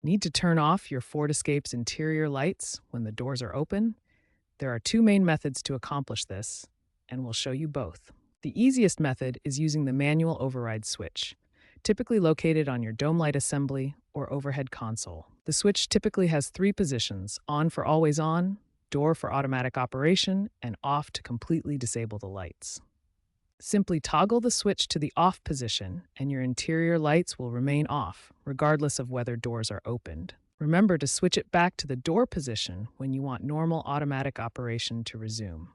Need to turn off your Ford Escape's interior lights when the doors are open? There are two main methods to accomplish this, and we'll show you both. The easiest method is using the manual override switch, typically located on your dome light assembly or overhead console. The switch typically has three positions: on for always on, door for automatic operation, and off to completely disable the lights. Simply toggle the switch to the off position and your interior lights will remain off, regardless of whether doors are opened. Remember to switch it back to the door position when you want normal automatic operation to resume.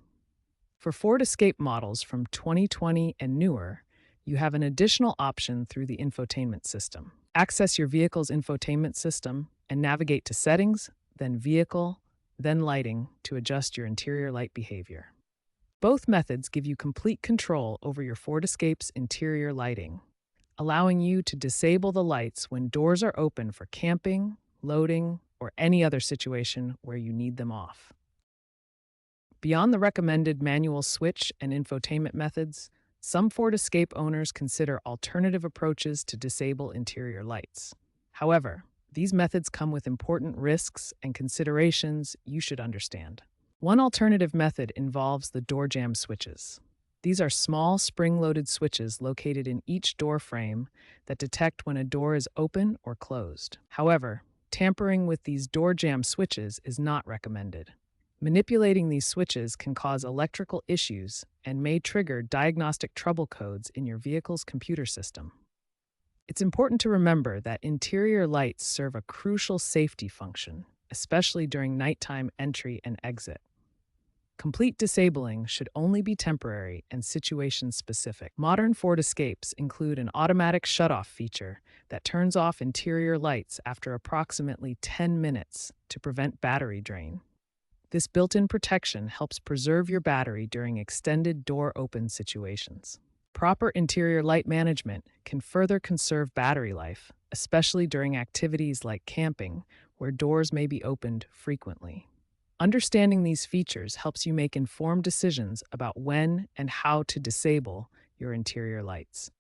For Ford Escape models from 2020 and newer, you have an additional option through the infotainment system. Access your vehicle's infotainment system and navigate to Settings, then Vehicle, then Lighting to adjust your interior light behavior. Both methods give you complete control over your Ford Escape's interior lighting, allowing you to disable the lights when doors are open for camping, loading, or any other situation where you need them off. Beyond the recommended manual switch and infotainment methods, some Ford Escape owners consider alternative approaches to disable interior lights. However, these methods come with important risks and considerations you should understand. One alternative method involves the door jamb switches. These are small spring-loaded switches located in each door frame that detect when a door is open or closed. However, tampering with these door jamb switches is not recommended. Manipulating these switches can cause electrical issues and may trigger diagnostic trouble codes in your vehicle's computer system. It's important to remember that interior lights serve a crucial safety function, especially during nighttime entry and exit. Complete disabling should only be temporary and situation-specific. Modern Ford Escapes include an automatic shutoff feature that turns off interior lights after approximately 10 minutes to prevent battery drain. This built-in protection helps preserve your battery during extended door-open situations. Proper interior light management can further conserve battery life, especially during activities like camping, where doors may be opened frequently. Understanding these features helps you make informed decisions about when and how to disable your interior lights.